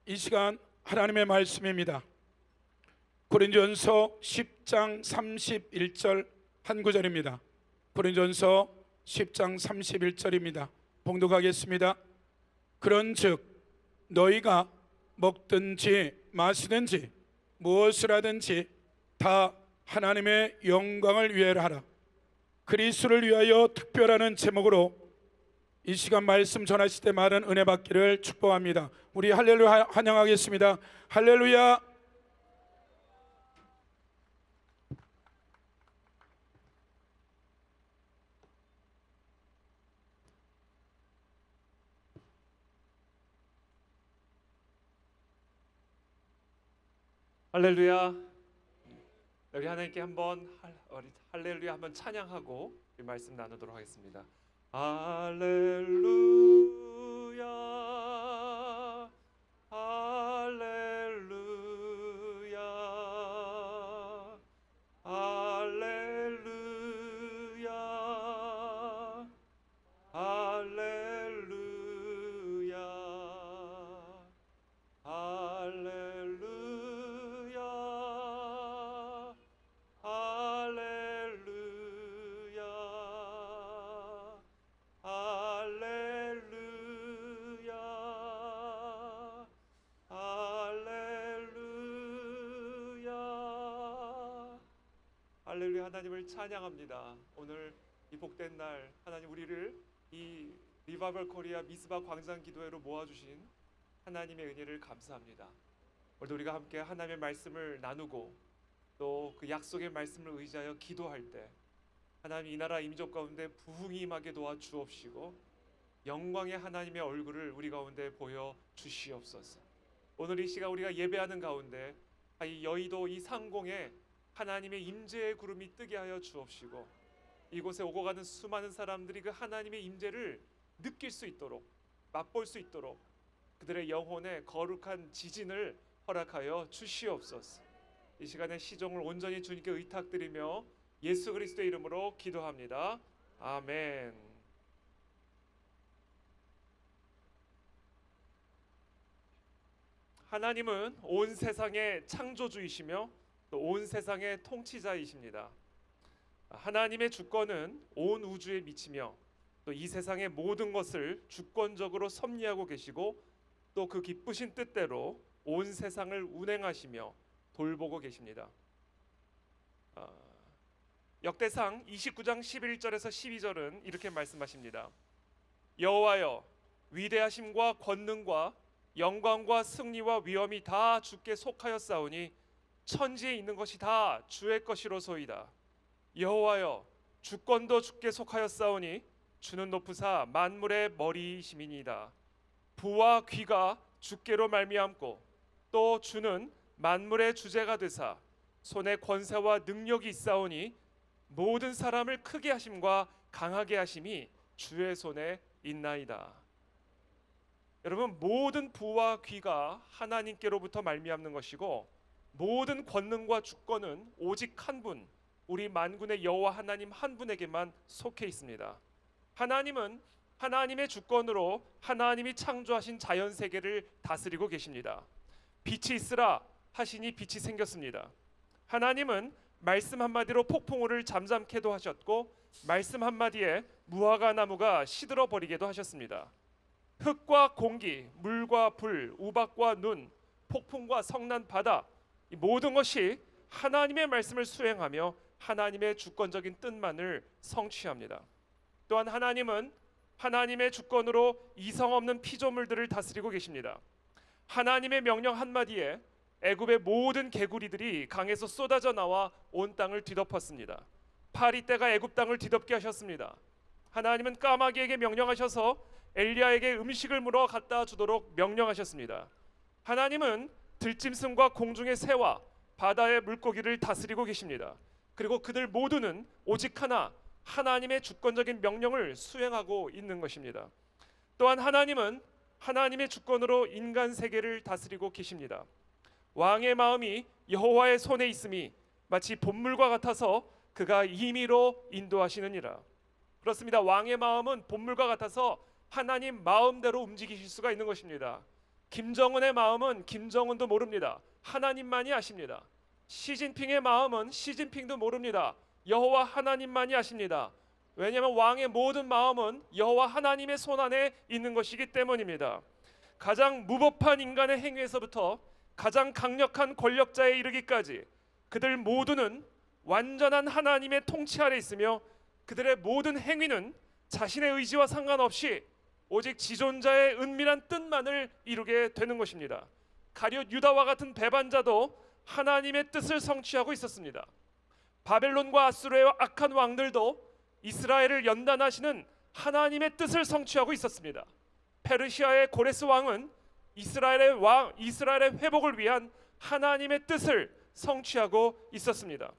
이 시간 하나님의 말씀입니다. 고린도전서 10장 31절 한 구절입니다. 고린도전서 10장 31절입니다. 봉독하겠습니다. 그런즉 너희가 먹든지 마시든지 무엇을 하든지 다 하나님의 영광을 위하여 하라. 그리스도를 위하여 특별하는 제목으로 이 시간 말씀 전하실 때 많은 은혜 받기를 축복합니다. 우리 할렐루야 환영하겠습니다. 할렐루야. 할렐루야. 우리 하나님께 한번 할렐루야 한번 찬양하고 이 말씀 나누도록 하겠습니다. 할렐루야 할렐루야 할렐루야 할렐루야 할렐루야 할렐루야 할렐루야 할렐루야. 하나님을 찬양합니다. 오늘 이 복된 날 하나님 우리를 이 리바이벌 코리아 미스바 광장 기도회로 모아주신 하나님의 은혜를 감사합니다. 오늘도 우리가 함께 하나님의 말씀을 나누고 또 그 약속의 말씀을 의지하여 기도할 때 하나님 이 나라 이민족 가운데 부흥이 임하게 도와 주옵시고 영광의 하나님의 얼굴을 우리 가운데 보여 주시옵소서. 오늘 이 시간 우리가 예배하는 가운데 이 여의도 이 상공에 하나님의 임재의 구름이 뜨게 하여 주옵시고 이곳에 오고 가는 수많은 사람들이 그 하나님의 임재를 느낄 수 있도록 맛볼 수 있도록 그들의 영혼에 거룩한 지진을 허락하여 주시옵소서. 이 시간에 시종을 온전히 주님께 의탁드리며 예수 그리스도의 이름으로 기도합니다. 아멘. 하나님은 온 세상의 창조주이시며 또 온 세상의 통치자이십니다. 하나님의 주권은 온 우주에 미치며 또 이 세상의 모든 것을 주권적으로 섭리하고 계시고 또 그 기쁘신 뜻대로 온 세상을 운행하시며 돌보고 계십니다. 역대상 29장 11절에서 12절은 이렇게 말씀하십니다. 여호와여 위대하심과 권능과 영광과 승리와 위엄이 다 주께 속하였사오니 천지에 있는 것이 다 주의 것이로소이다. 여호와여 주권도 주께 속하였사오니 주는 높으사 만물의 머리이심이니이다. 부와 귀가 주께로 말미암고 또 주는 만물의 주제가 되사 손에 권세와 능력이 있사오니 모든 사람을 크게 하심과 강하게 하심이 주의 손에 있나이다. 여러분, 모든 부와 귀가 하나님께로부터 말미암는 것이고 모든 권능과 주권은 오직 한 분, 우리 만군의 여호와 하나님 한 분에게만 속해 있습니다. 하나님은 하나님의 주권으로 하나님이 창조하신 자연 세계를 다스리고 계십니다. 빛이 있으라 하시니 빛이 생겼습니다. 하나님은 말씀 한마디로 폭풍우를 잠잠케도 하셨고 말씀 한마디에 무화과 나무가 시들어 버리게도 하셨습니다. 흙과 공기, 물과 불, 우박과 눈, 폭풍과 성난 바다, 이 모든 것이 하나님의 말씀을 수행하며 하나님의 주권적인 뜻만을 성취합니다. 또한 하나님은 하나님의 주권으로 이성 없는 피조물들을 다스리고 계십니다. 하나님의 명령 한마디에 애굽의 모든 개구리들이 강에서 쏟아져 나와 온 땅을 뒤덮었습니다. 파리떼가 애굽 땅을 뒤덮게 하셨습니다. 하나님은 까마귀에게 명령하셔서 엘리야에게 음식을 물어 갖다 주도록 명령하셨습니다. 하나님은 들짐승과 공중의 새와 바다의 물고기를 다스리고 계십니다. 그리고 그들 모두는 오직 하나 하나님의 주권적인 명령을 수행하고 있는 것입니다. 또한 하나님은 하나님의 주권으로 인간 세계를 다스리고 계십니다. 왕의 마음이 여호와의 손에 있음이 마치 봇물과 같아서 그가 임의로 인도하시느니라. 그렇습니다. 왕의 마음은 봇물과 같아서 하나님 마음대로 움직이실 수가 있는 것입니다. 김정은의 마음은 김정은도 모릅니다. 하나님만이 아십니다. 시진핑의 마음은 시진핑도 모릅니다. 여호와 하나님만이 아십니다. 왜냐하면 왕의 모든 마음은 여호와 하나님의 손 안에 있는 것이기 때문입니다. 가장 무법한 인간의 행위에서부터 가장 강력한 권력자에 이르기까지 그들 모두는 완전한 하나님의 통치 아래 있으며 그들의 모든 행위는 자신의 의지와 상관없이 오직 지존자의 은밀한 뜻만을 이루게 되는 것입니다. 가룟 유다와 같은 배반자도 하나님의 뜻을 성취하고 있었습니다. 바벨론과 아수르의 악한 왕들도 이스라엘을 연단하시는 하나님의 뜻을 성취하고 있었습니다. 페르시아의 고레스 왕은 이스라엘의 회복을 위한 하나님의 뜻을 성취하고 있었습니다.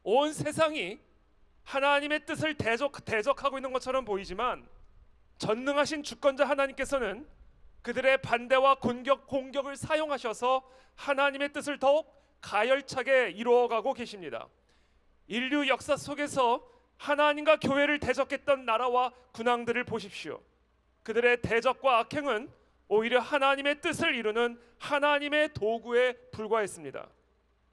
온 세상이 하나님의 뜻을 대적하고 있는 것처럼 보이지만 전능하신 주권자 하나님께서는 그들의 반대와 공격을 사용하셔서 하나님의 뜻을 더욱 가열차게 이루어가고 계십니다. 인류 역사 속에서 하나님과 교회를 대적했던 나라와 군왕들을 보십시오. 그들의 대적과 악행은 오히려 하나님의 뜻을 이루는 하나님의 도구에 불과했습니다.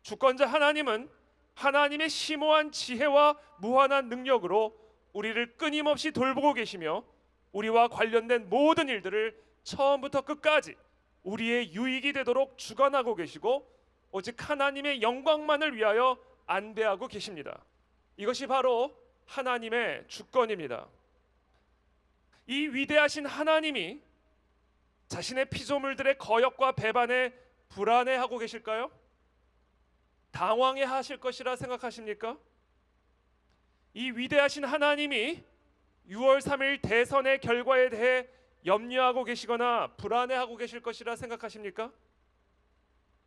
주권자 하나님은 하나님의 심오한 지혜와 무한한 능력으로 우리를 끊임없이 돌보고 계시며 우리와 관련된 모든 일들을 처음부터 끝까지 우리의 유익이 되도록 주관하고 계시고 오직 하나님의 영광만을 위하여 안배하고 계십니다. 이것이 바로 하나님의 주권입니다. 이 위대하신 하나님이 자신의 피조물들의 거역과 배반에 불안해하고 계실까요? 당황해 하실 것이라 생각하십니까? 이 위대하신 하나님이 6월 3일 대선의 결과에 대해 염려하고 계시거나 불안해하고 계실 것이라 생각하십니까?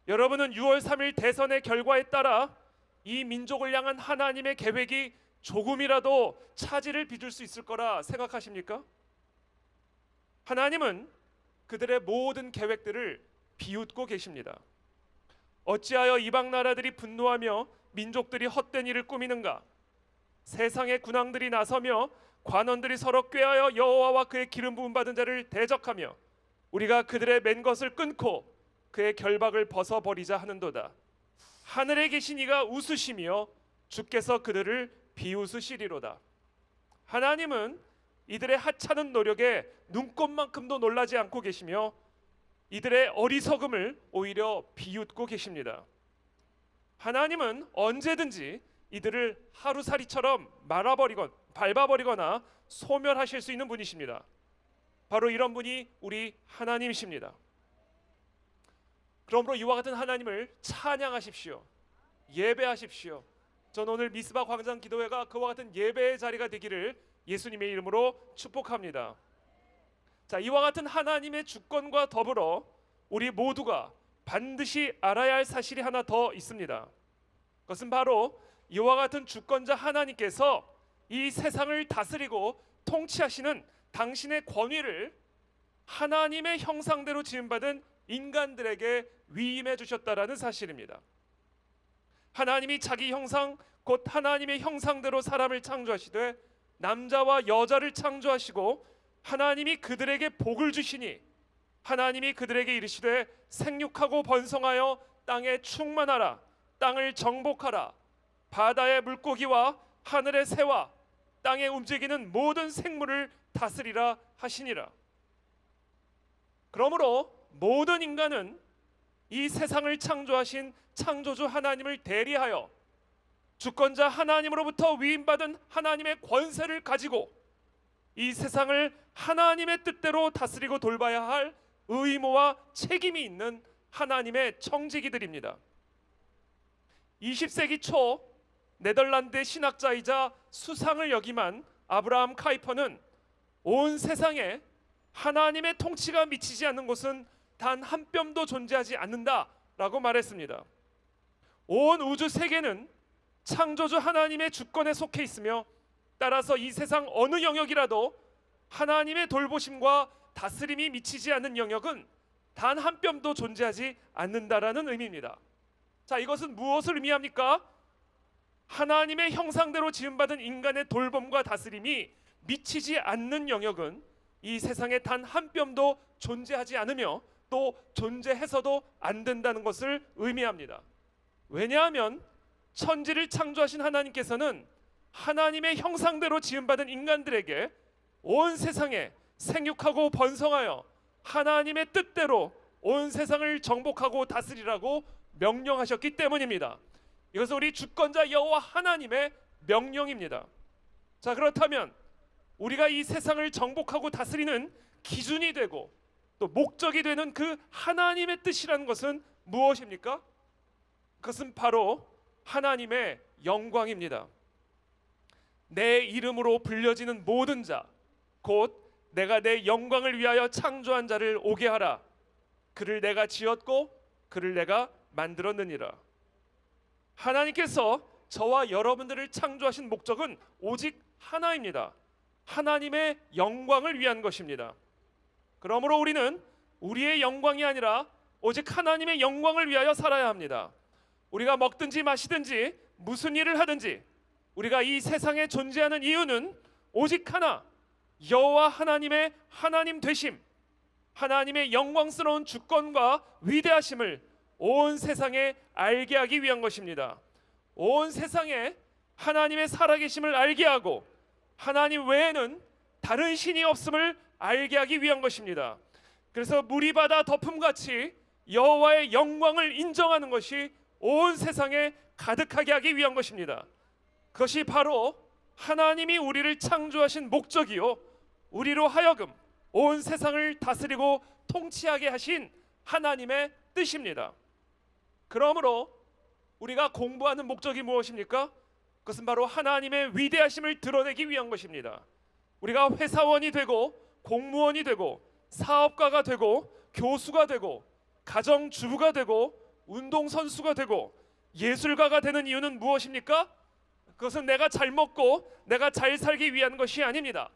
여러분은 6월 3일 대선의 결과에 따라 이 민족을 향한 하나님의 계획이 조금이라도 차질을 빚을 수 있을 거라 생각하십니까? 하나님은 그들의 모든 계획들을 비웃고 계십니다. 어찌하여 이방 나라들이 분노하며 민족들이 헛된 일을 꾸미는가? 세상의 군왕들이 나서며 관원들이 서로 꾀하여 여호와와 그의 기름 부음 받은 자를 대적하며 우리가 그들의 맨 것을 끊고 그의 결박을 벗어버리자 하는도다. 하늘에 계신 이가 웃으시며 주께서 그들을 비웃으시리로다. 하나님은 이들의 하찮은 노력에 눈꼽만큼도 놀라지 않고 계시며 이들의 어리석음을 오히려 비웃고 계십니다. 하나님은 언제든지 이들을 하루살이처럼 밟아버리거나 소멸하실 수 있는 분이십니다. 바로 이런 분이 우리 하나님이십니다. 그러므로 이와 같은 하나님을 찬양하십시오. 예배하십시오. 저는 오늘 미스바 광장 기도회가 그와 같은 예배의 자리가 되기를 예수님의 이름으로 축복합니다. 자, 이와 같은 하나님의 주권과 더불어 우리 모두가 반드시 알아야 할 사실이 하나 더 있습니다. 그것은 바로 이와 같은 주권자 하나님께서 이 세상을 다스리고 통치하시는 당신의 권위를 하나님의 형상대로 지음받은 인간들에게 위임해 주셨다라는 사실입니다. 하나님이 자기 형상 곧 하나님의 형상대로 사람을 창조하시되 남자와 여자를 창조하시고 하나님이 그들에게 복을 주시니 하나님이 그들에게 이르시되 생육하고 번성하여 땅에 충만하라. 땅을 정복하라. 바다의 물고기와 하늘의 새와 땅에 움직이는 모든 생물을 다스리라 하시니라. 그러므로 모든 인간은 이 세상을 창조하신 창조주 하나님을 대리하여 주권자 하나님으로부터 위임받은 하나님의 권세를 가지고 이 세상을 하나님의 뜻대로 다스리고 돌봐야 할 의무와 책임이 있는 하나님의 청지기들입니다. 20세기 초 네덜란드의 신학자이자 수상을 역임한 아브라함 카이퍼는 온 세상에 하나님의 통치가 미치지 않는 곳은 단 한 뼘도 존재하지 않는다라고 말했습니다. 온 우주 세계는 창조주 하나님의 주권에 속해 있으며 따라서 이 세상 어느 영역이라도 하나님의 돌보심과 다스림이 미치지 않는 영역은 단 한 뼘도 존재하지 않는다라는 의미입니다. 자, 이것은 무엇을 의미합니까? 하나님의 형상대로 지음받은 인간의 돌봄과 다스림이 미치지 않는 영역은 이 세상에 단 한 뼘도 존재하지 않으며 또 존재해서도 안 된다는 것을 의미합니다. 왜냐하면 천지를 창조하신 하나님께서는 하나님의 형상대로 지음받은 인간들에게 온 세상에 생육하고 번성하여 하나님의 뜻대로 온 세상을 정복하고 다스리라고 명령하셨기 때문입니다. 이것은 우리 주권자 여호와 하나님의 명령입니다. 자, 그렇다면 우리가 이 세상을 정복하고 다스리는 기준이 되고 또 목적이 되는 그 하나님의 뜻이라는 것은 무엇입니까? 그것은 바로 하나님의 영광입니다. 내 이름으로 불려지는 모든 자, 곧 내가 내 영광을 위하여 창조한 자를 오게 하라. 그를 내가 지었고 그를 내가 만들었느니라. 하나님께서 저와 여러분들을 창조하신 목적은 오직 하나입니다. 하나님의 영광을 위한 것입니다. 그러므로 우리는 우리의 영광이 아니라 오직 하나님의 영광을 위하여 살아야 합니다. 우리가 먹든지 마시든지 무슨 일을 하든지 우리가 이 세상에 존재하는 이유는 오직 하나, 여호와 하나님의 하나님 되심, 하나님의 영광스러운 주권과 위대하심을 온 세상에 알게 하기 위한 것입니다. 온 세상에 하나님의 살아계심을 알게 하고 하나님 외에는 다른 신이 없음을 알게 하기 위한 것입니다. 그래서 물이 바다 덮음같이 여호와의 영광을 인정하는 것이 온 세상에 가득하게 하기 위한 것입니다. 그것이 바로 하나님이 우리를 창조하신 목적이요, 우리로 하여금 온 세상을 다스리고 통치하게 하신 하나님의 뜻입니다. 그러므로 우리가 공부하는 목적이 무엇입니까? 그것은 바로 하나님의 위대하심을 드러내기 위한 것입니다. 우리가 회사원이 되고 공무원이 되고 사업가가 되고 교수가 되고 가정주부가 되고 운동선수가 되고 예술가가 되는 이유는 무엇입니까? 그것은 내가 잘 먹고 내가 잘 살기 위한 것이 아닙니다.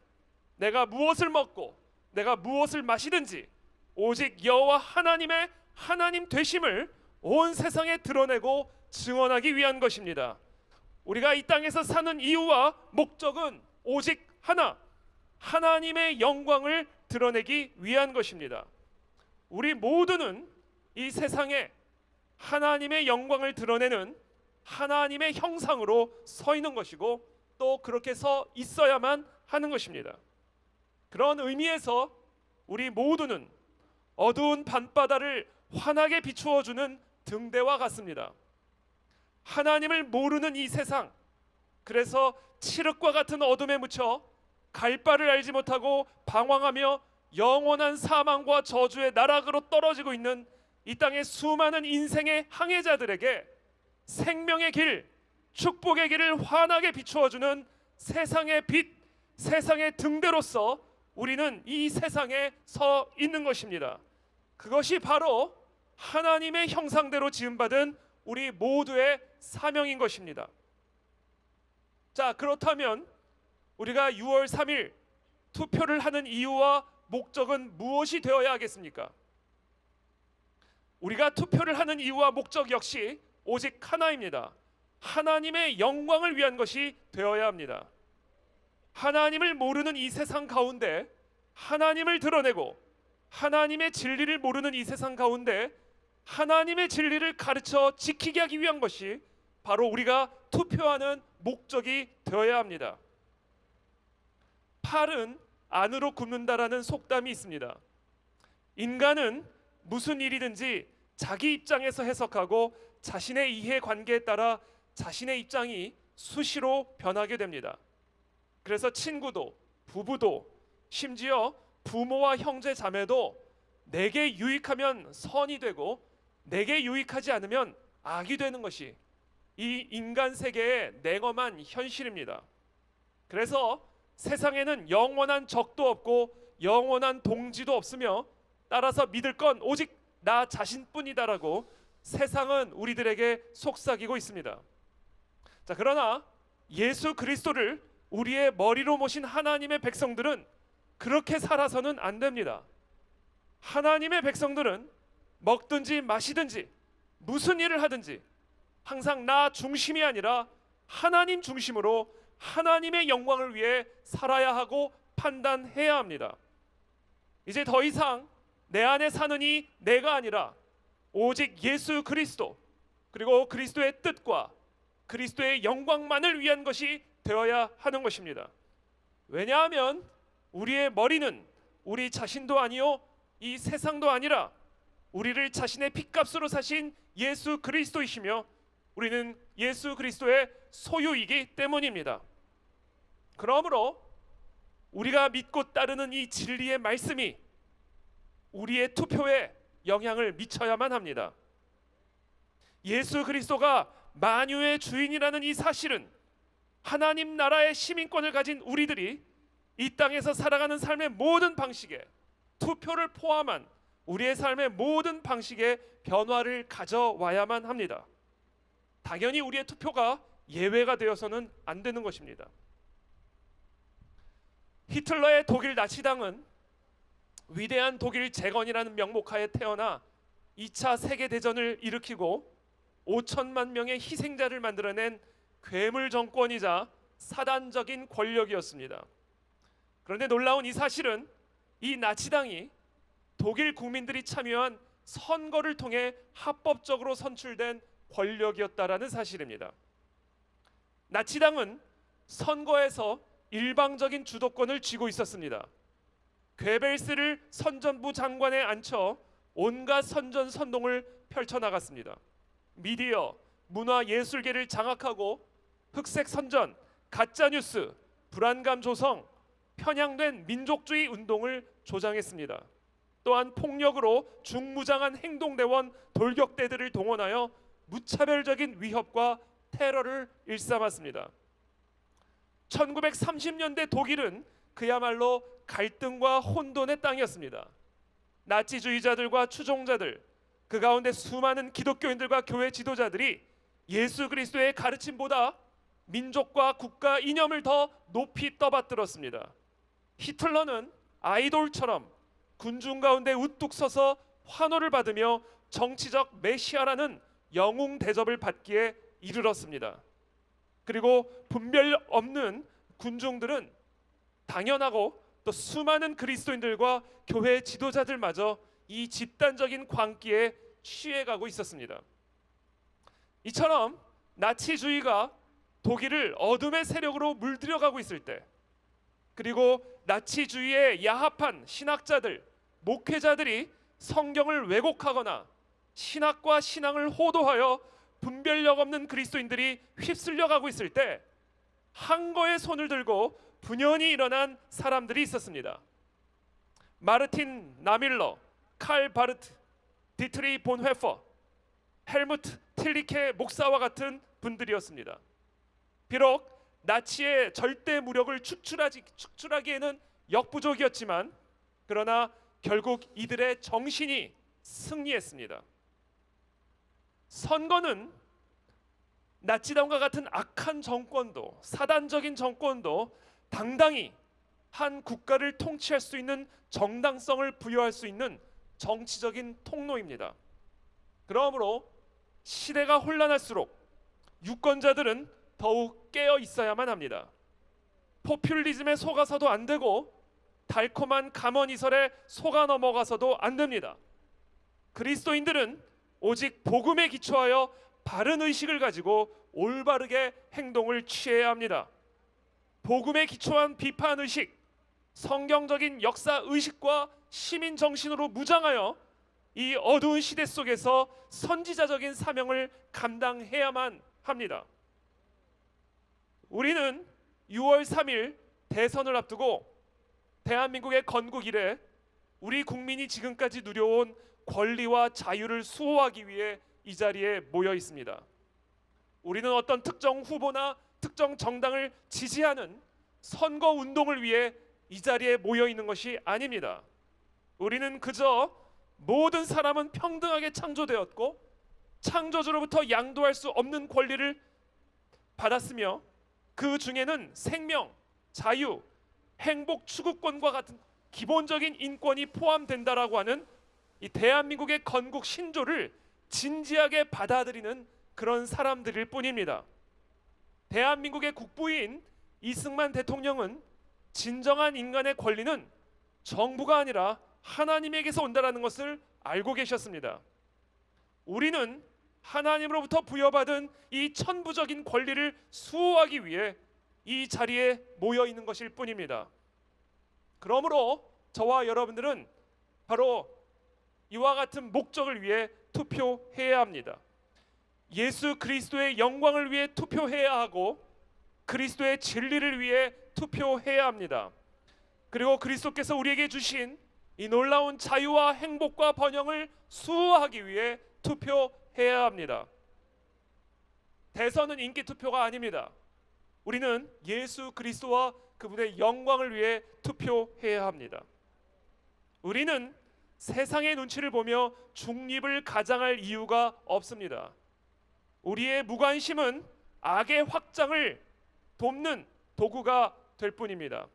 내가 무엇을 먹고 내가 무엇을 마시든지 오직 여호와 하나님의 하나님 되심을 온 세상에 드러내고 증언하기 위한 것입니다. 우리가 이 땅에서 사는 이유와 목적은 오직 하나, 하나님의 영광을 드러내기 위한 것입니다. 우리 모두는 이 세상에 하나님의 영광을 드러내는 하나님의 형상으로 서 있는 것이고 또 그렇게 서 있어야만 하는 것입니다. 그런 의미에서 우리 모두는 어두운 밤바다를 환하게 비추어주는 등대와 같습니다. 하나님을 모르는 이 세상, 그래서 칠흑과 같은 어둠에 묻혀 갈 바를 알지 못하고 방황하며 영원한 사망과 저주의 나락으로 떨어지고 있는 이 땅의 수많은 인생의 항해자들에게 생명의 길, 축복의 길을 환하게 비추어주는 세상의 빛, 세상의 등대로서 우리는 이 세상에 서 있는 것입니다. 그것이 바로 하나님의 형상대로 지음받은 우리 모두의 사명인 것입니다. 자, 그렇다면 우리가 6월 3일 투표를 하는 이유와 목적은 무엇이 되어야 하겠습니까? 우리가 투표를 하는 이유와 목적 역시 오직 하나입니다. 하나님의 영광을 위한 것이 되어야 합니다. 하나님을 모르는 이 세상 가운데 하나님을 드러내고 하나님의 진리를 모르는 이 세상 가운데 하나님의 진리를 가르쳐 지키게 하기 위한 것이 바로 우리가 투표하는 목적이 되어야 합니다. 팔은 안으로 굽는다라는 속담이 있습니다. 인간은 무슨 일이든지 자기 입장에서 해석하고 자신의 이해관계에 따라 자신의 입장이 수시로 변하게 됩니다. 그래서 친구도 부부도 심지어 부모와 형제 자매도 내게 유익하면 선이 되고 내게 유익하지 않으면 악이 되는 것이 이 인간 세계의 냉엄한 현실입니다. 그래서 세상에는 영원한 적도 없고 영원한 동지도 없으며 따라서 믿을 건 오직 나 자신뿐이다라고 세상은 우리들에게 속삭이고 있습니다. 자, 그러나 예수 그리스도를 우리의 머리로 모신 하나님의 백성들은 그렇게 살아서는 안 됩니다. 하나님의 백성들은 먹든지 마시든지 무슨 일을 하든지 항상 나 중심이 아니라 하나님 중심으로 하나님의 영광을 위해 살아야 하고 판단해야 합니다. 이제 더 이상 내 안에 사는 이 내가 아니라 오직 예수 그리스도, 그리고 그리스도의 뜻과 그리스도의 영광만을 위한 것이 되어야 하는 것입니다. 왜냐하면 우리의 머리는 우리 자신도 아니요 이 세상도 아니라 우리를 자신의 핏값으로 사신 예수 그리스도이시며 우리는 예수 그리스도의 소유이기 때문입니다. 그러므로 우리가 믿고 따르는 이 진리의 말씀이 우리의 투표에 영향을 미쳐야만 합니다. 예수 그리스도가 만유의 주인이라는 이 사실은 하나님 나라의 시민권을 가진 우리들이 이 땅에서 살아가는 삶의 모든 방식에, 투표를 포함한 우리의 삶의 모든 방식에 변화를 가져와야만 합니다. 당연히 우리의 투표가 예외가 되어서는 안 되는 것입니다. 히틀러의 독일 나치당은 위대한 독일 재건이라는 명목하에 태어나 2차 세계대전을 일으키고 5천만 명의 희생자를 만들어낸 괴물 정권이자 사단적인 권력이었습니다. 그런데 놀라운 이 사실은 이 나치당이 독일 국민들이 참여한 선거를 통해 합법적으로 선출된 권력이었다라는 사실입니다. 나치당은 선거에서 일방적인 주도권을 쥐고 있었습니다. 괴벨스를 선전부 장관에 앉혀 온갖 선전선동을 펼쳐나갔습니다. 미디어, 문화 예술계를 장악하고 흑색 선전, 가짜뉴스, 불안감 조성, 편향된 민족주의 운동을 조장했습니다. 또한 폭력으로 중무장한 행동대원 돌격대들을 동원하여 무차별적인 위협과 테러를 일삼았습니다. 1930년대 독일은 그야말로 갈등과 혼돈의 땅이었습니다. 나치주의자들과 추종자들, 그 가운데 수많은 기독교인들과 교회 지도자들이 예수 그리스도의 가르침보다 민족과 국가 이념을 더 높이 떠받들었습니다. 히틀러는 아이돌처럼 군중 가운데 우뚝 서서 환호를 받으며 정치적 메시아라는 영웅 대접을 받기에 이르렀습니다. 그리고 분별 없는 군중들은 당연하고 또 수많은 그리스도인들과 교회 지도자들마저 이 집단적인 광기에 취해가고 있었습니다. 이처럼 나치주의가 독일을 어둠의 세력으로 물들여가고 있을 때, 그리고 나치주의에 야합한 신학자들, 목회자들이 성경을 왜곡하거나 신학과 신앙을 호도하여 분별력 없는 그리스도인들이 휩쓸려가고 있을 때 항거의 손을 들고 분연히 일어난 사람들이 있었습니다. 마르틴 나밀러, 칼 바르트, 디트리 본 회퍼, 헬무트 틸리케 목사와 같은 분들이었습니다. 비록 나치의 절대 무력을 축출하기에는 역부족이었지만 그러나 결국 이들의 정신이 승리했습니다. 선거는 나치당과 같은 악한 정권도, 사단적인 정권도 당당히 한 국가를 통치할 수 있는 정당성을 부여할 수 있는 정치적인 통로입니다. 그러므로 시대가 혼란할수록 유권자들은 더욱 깨어 있어야만 합니다. 포퓰리즘에 속아서도 안 되고 달콤한 감언이설에 속아 넘어가서도 안 됩니다. 그리스도인들은 오직 복음에 기초하여 바른 의식을 가지고 올바르게 행동을 취해야 합니다. 복음에 기초한 비판 의식, 성경적인 역사 의식과 시민 정신으로 무장하여 이 어두운 시대 속에서 선지자적인 사명을 감당해야만 합니다. 우리는 6월 3일 대선을 앞두고 대한민국의 건국 이래 우리 국민이 지금까지 누려온 권리와 자유를 수호하기 위해 이 자리에 모여 있습니다. 우리는 어떤 특정 후보나 특정 정당을 지지하는 선거 운동을 위해 이 자리에 모여 있는 것이 아닙니다. 우리는 그저 모든 사람은 평등하게 창조되었고 창조주로부터 양도할 수 없는 권리를 받았으며 그 중에는 생명, 자유, 행복 추구권과 같은 기본적인 인권이 포함된다라고 하는 이 대한민국의 건국 신조를 진지하게 받아들이는 그런 사람들일 뿐입니다. 대한민국의 국부인 이승만 대통령은 진정한 인간의 권리는 정부가 아니라 하나님에게서 온다라는 것을 알고 계셨습니다. 우리는 하나님으로부터 부여받은 이 천부적인 권리를 수호하기 위해 이 자리에 모여 있는 것일 뿐입니다. 그러므로 저와 여러분들은 바로 이와 같은 목적을 위해 투표해야 합니다. 예수 그리스도의 영광을 위해 투표해야 하고 그리스도의 진리를 위해 투표해야 합니다. 그리고 그리스도께서 우리에게 주신 이 놀라운 자유와 행복과 번영을 수호하기 위해 투표해야 합니다. 대선은 인기 투표가 아닙니다. 우리는 예수 그리스도와 그분의 영광을 위해 투표해야 합니다. 우리는 세상의 눈치를 보며 중립을 가장할 이유가 없습니다. 우리의 무관심은 악의 확장을 돕는 도구가 될 뿐입니다.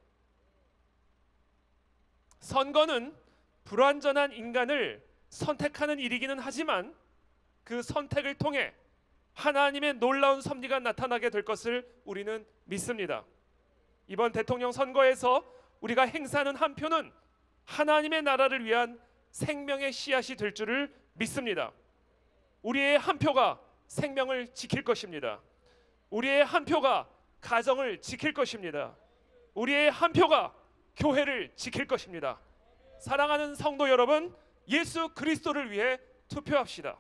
선거는 불완전한 인간을 선택하는 일이기는 하지만 그 선택을 통해 하나님의 놀라운 섭리가 나타나게 될 것을 우리는 믿습니다. 이번 대통령 선거에서 우리가 행사하는 한 표는 하나님의 나라를 위한 생명의 씨앗이 될 줄을 믿습니다. 우리의 한 표가 생명을 지킬 것입니다. 우리의 한 표가 가정을 지킬 것입니다. 우리의 한 표가 교회를 지킬 것입니다. 사랑하는 성도 여러분, 예수 그리스도를 위해 투표합시다.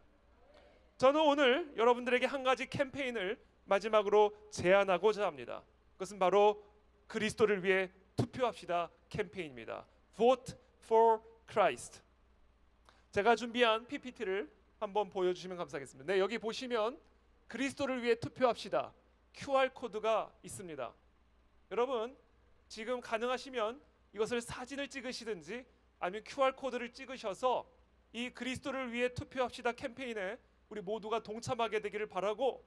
저는 오늘 여러분들에게 한 가지 캠페인을 마지막으로 제안하고자 합니다. 그것은 바로 그리스도를 위해 투표합시다 캠페인입니다. Vote for Christ. 제가 준비한 PPT를 한번 보여주시면 감사하겠습니다. 네, 여기 보시면 그리스도를 위해 투표합시다 QR 코드가 있습니다. 여러분 지금 가능하시면 이것을 사진을 찍으시든지 아니면 QR 코드를 찍으셔서 이 그리스도를 위해 투표합시다 캠페인에 우리 모두가 동참하게 되기를 바라고,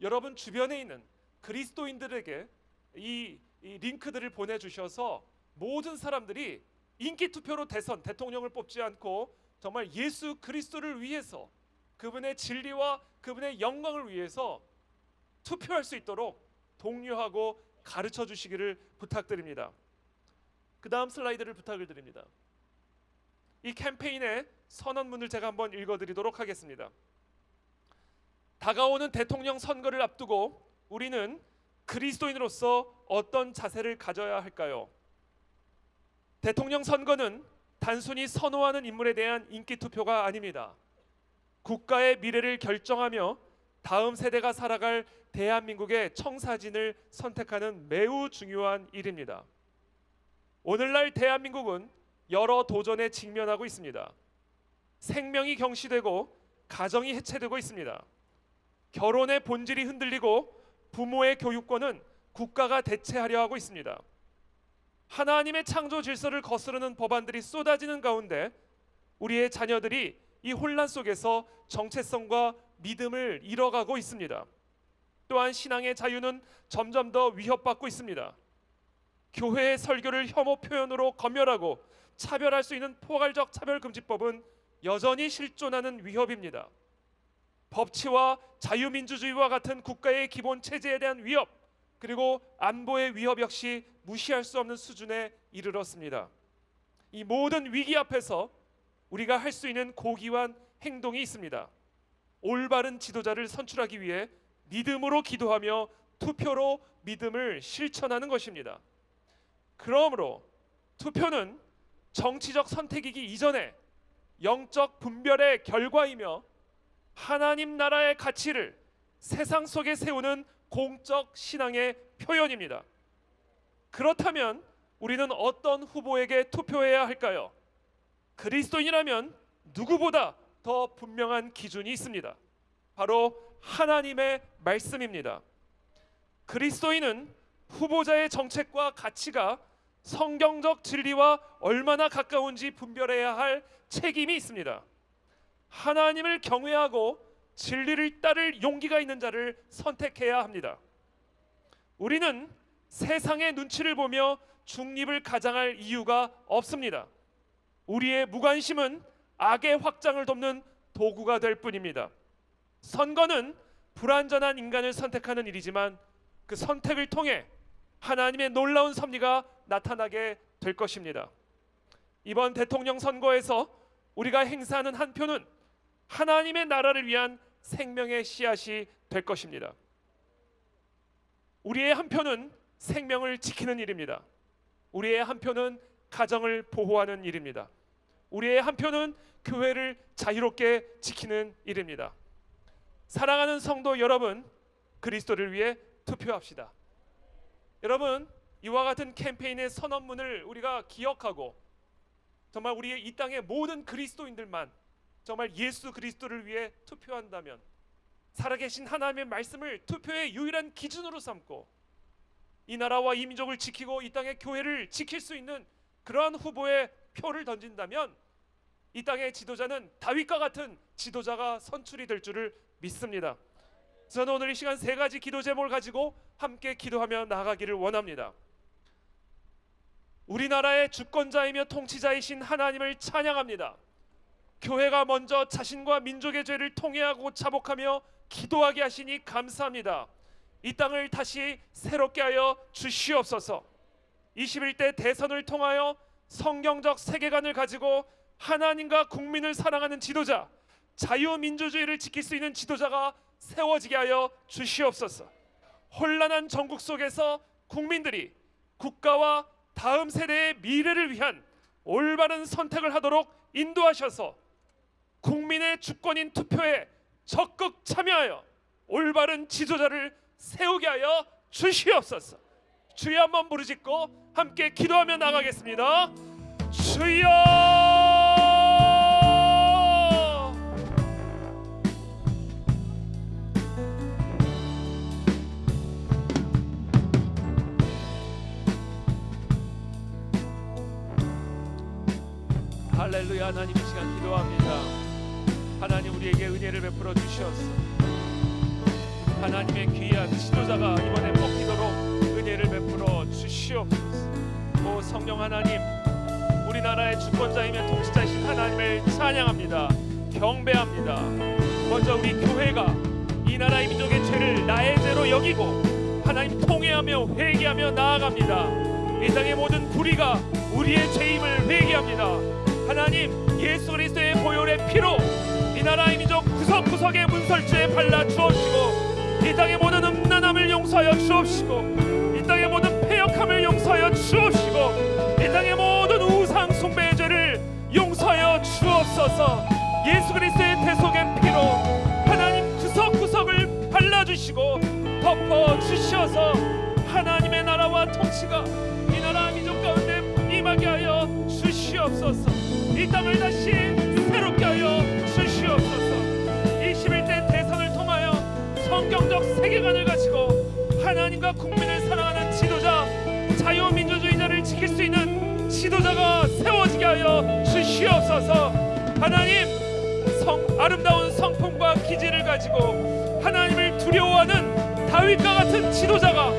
여러분 주변에 있는 그리스도인들에게 이 링크들을 보내주셔서 모든 사람들이 인기 투표로 대통령을 뽑지 않고 정말 예수 그리스도를 위해서 그분의 진리와 그분의 영광을 위해서 투표할 수 있도록 독려하고 가르쳐 주시기를 부탁드립니다. 그 다음 슬라이드를 부탁을 드립니다. 이 캠페인의 선언문을 제가 한번 읽어드리도록 하겠습니다. 다가오는 대통령 선거를 앞두고 우리는 그리스도인으로서 어떤 자세를 가져야 할까요? 대통령 선거는 단순히 선호하는 인물에 대한 인기 투표가 아닙니다. 국가의 미래를 결정하며 다음 세대가 살아갈 대한민국의 청사진을 선택하는 매우 중요한 일입니다. 오늘날 대한민국은 여러 도전에 직면하고 있습니다. 생명이 경시되고 가정이 해체되고 있습니다. 결혼의 본질이 흔들리고 부모의 교육권은 국가가 대체하려 하고 있습니다. 하나님의 창조 질서를 거스르는 법안들이 쏟아지는 가운데 우리의 자녀들이 이 혼란 속에서 정체성과 믿음을 잃어가고 있습니다. 또한 신앙의 자유는 점점 더 위협받고 있습니다. 교회의 설교를 혐오 표현으로 검열하고 차별할 수 있는 포괄적 차별금지법은 여전히 실존하는 위협입니다. 법치와 자유민주주의와 같은 국가의 기본 체제에 대한 위협, 그리고 안보의 위협 역시 무시할 수 없는 수준에 이르렀습니다. 이 모든 위기 앞에서 우리가 할 수 있는 고귀한 행동이 있습니다. 올바른 지도자를 선출하기 위해 믿음으로 기도하며 투표로 믿음을 실천하는 것입니다. 그러므로 투표는 정치적 선택이기 이전에 영적 분별의 결과이며 하나님 나라의 가치를 세상 속에 세우는 공적 신앙의 표현입니다. 그렇다면 우리는 어떤 후보에게 투표해야 할까요? 그리스도인이라면 누구보다 더 분명한 기준이 있습니다. 바로 하나님의 말씀입니다. 그리스도인은 후보자의 정책과 가치가 성경적 진리와 얼마나 가까운지 분별해야 할 책임이 있습니다. 하나님을 경외하고 진리를 따를 용기가 있는 자를 선택해야 합니다. 우리는 세상의 눈치를 보며 중립을 가장할 이유가 없습니다. 우리의 무관심은 악의 확장을 돕는 도구가 될 뿐입니다. 선거는 불완전한 인간을 선택하는 일이지만 그 선택을 통해 하나님의 놀라운 섭리가 나타나게 될 것입니다. 이번 대통령 선거에서 우리가 행사하는 한 표는 하나님의 나라를 위한 생명의 씨앗이 될 것입니다. 우리의 한 표는 생명을 지키는 일입니다. 우리의 한 표는 가정을 보호하는 일입니다. 우리의 한 표는 교회를 자유롭게 지키는 일입니다. 사랑하는 성도 여러분, 그리스도를 위해 투표합시다. 여러분, 이와 같은 캠페인의 선언문을 우리가 기억하고 정말 우리의 이 땅의 모든 그리스도인들만 정말 예수 그리스도를 위해 투표한다면, 살아계신 하나님의 말씀을 투표의 유일한 기준으로 삼고 이 나라와 이 민족을 지키고 이 땅의 교회를 지킬 수 있는 그러한 후보에 표를 던진다면 이 땅의 지도자는 다윗과 같은 지도자가 선출이 될 줄을 믿습니다. 저는 오늘 이 시간 세 가지 기도 제목을 가지고 함께 기도하며 나아가기를 원합니다. 우리나라의 주권자이며 통치자이신 하나님을 찬양합니다. 교회가 먼저 자신과 민족의 죄를 통회하고 자복하며 기도하게 하시니 감사합니다. 이 땅을 다시 새롭게 하여 주시옵소서. 21대 대선을 통하여 성경적 세계관을 가지고 하나님과 국민을 사랑하는 지도자, 자유민주주의를 지킬 수 있는 지도자가 세워지게 하여 주시옵소서. 혼란한 전국 속에서 국민들이 국가와 다음 세대의 미래를 위한 올바른 선택을 하도록 인도하셔서 국민의 주권인 투표에 적극 참여하여 올바른 지도자를 세우게 하여 주시옵소서. 주여 한번 부르짖고 함께 기도하며 나가겠습니다. 주여! 할렐루야. 하나님, 이 시간 기도합니다. 하나님, 우리에게 은혜를 베풀어 주시옵소서. 하나님의 귀한 지도자가 이번에 뽑히도록 은혜를 베풀어 주시옵소서. 오 성령 하나님, 우리나라의 주권자이며 통치자이신 하나님을 찬양합니다. 경배합니다. 먼저 우리 교회가 이 나라의 민족의 죄를 나의 죄로 여기고 하나님 통회하며 회개하며 나아갑니다. 이 땅의 모든 불의가 우리의 죄임을 회개합니다. 하나님, 예수 그리스도의 보혈의 피로 이 나라의 민족 구석구석의 문설주에 발라 주옵시고 이 땅의 모든 음란함을 용서하여 주옵시고 이 땅의 모든 패역함을 용서하여 주옵시고 이 땅의 모든 우상 숭배의 죄를 용서하여 주옵소서. 예수 그리스도의 대속의 피로 하나님 구석구석을 발라주시고 덮어주셔서 하나님의 나라와 통치가 이 나라 민족 가운데 임하게 하여 주시옵소서. 이 땅을 다시 새롭게 하여 주시옵소서. 21대 대선을 통하여 성경적 세계관을 가지고 하나님과 국민을 사랑하는 지도자, 자유민주주의자를 지킬 수 있는 지도자가 세워지게 하여 주시옵소서. 하나님, 아름다운 성품과 기질을 가지고 하나님을 두려워하는 다윗과 같은 지도자가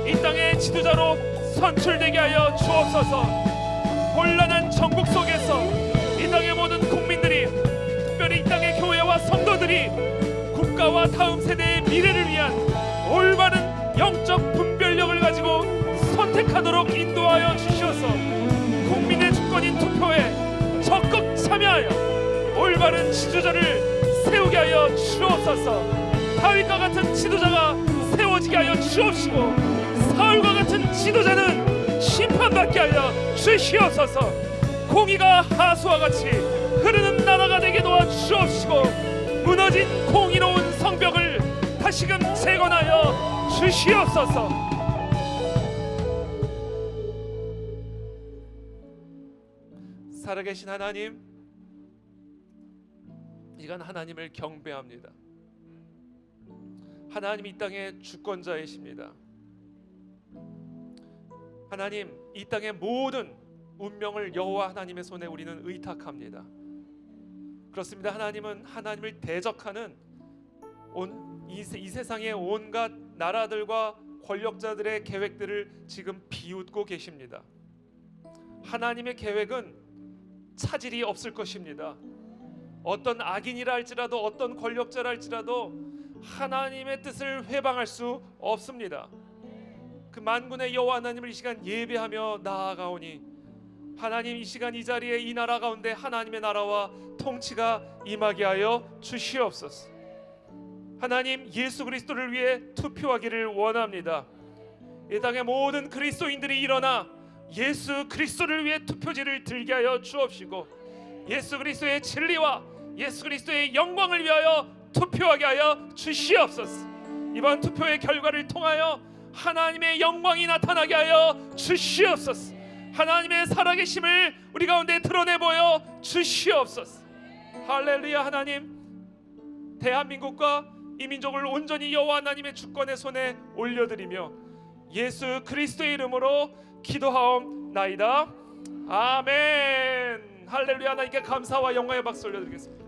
이 땅의 지도자로 선출되게 하여 주옵소서. 혼란한 전국 속에서 이 땅의 모든 국민들이, 특별히 이 땅의 교회와 성도들이 국가와 다음 세대의 미래를 위한 올바른 영적 분별력을 가지고 선택하도록 인도하여 주시어서 국민의 주권인 투표에 적극 참여하여 올바른 지도자를 세우게 하여 주옵소서. 다윗과 같은 지도자가 세워지게 하여 주옵시고 사울과 같은 지도자는 심판받게 하여 주시옵소서. 공의가 하수와 같이 흐르는 나라가 되게 도와 주옵시고 무너진 공의로운 성벽을 다시금 재건하여 주시옵소서. 살아계신 하나님, 이 시간 하나님을 경배합니다. 하나님, 이 땅의 주권자이십니다. 하나님, 이 땅의 모든 운명을 여호와 하나님의 손에 우리는 의탁합니다. 그렇습니다. 하나님은 하나님을 대적하는 이 세상의 온갖 나라들과 권력자들의 계획들을 지금 비웃고 계십니다. 하나님의 계획은 차질이 없을 것입니다. 어떤 악인이라 할지라도 어떤 권력자라 할지라도 하나님의 뜻을 회방할 수 없습니다. 그 만군의 여호와 하나님을 이 시간 예배하며 나아가오니 하나님, 이 시간 이 자리에 이 나라 가운데 하나님의 나라와 통치가 임하게 하여 주시옵소서. 하나님, 예수 그리스도를 위해 투표하기를 원합니다. 이 땅의 모든 그리스도인들이 일어나 예수 그리스도를 위해 투표지를 들게 하여 주옵시고, 예수 그리스도의 진리와 예수 그리스도의 영광을 위하여 투표하게 하여 주시옵소서. 이번 투표의 결과를 통하여 하나님의 영광이 나타나게 하여 주시옵소서. 하나님의 살아계심을 우리 가운데 드러내 보여 주시옵소서. 할렐루야. 하나님, 대한민국과 이 민족을 온전히 여호와 하나님의 주권의 손에 올려드리며 예수 그리스도의 이름으로 기도하옵나이다. 아멘. 할렐루야. 하나님께 감사와 영광의 박수 올려드리겠습니다.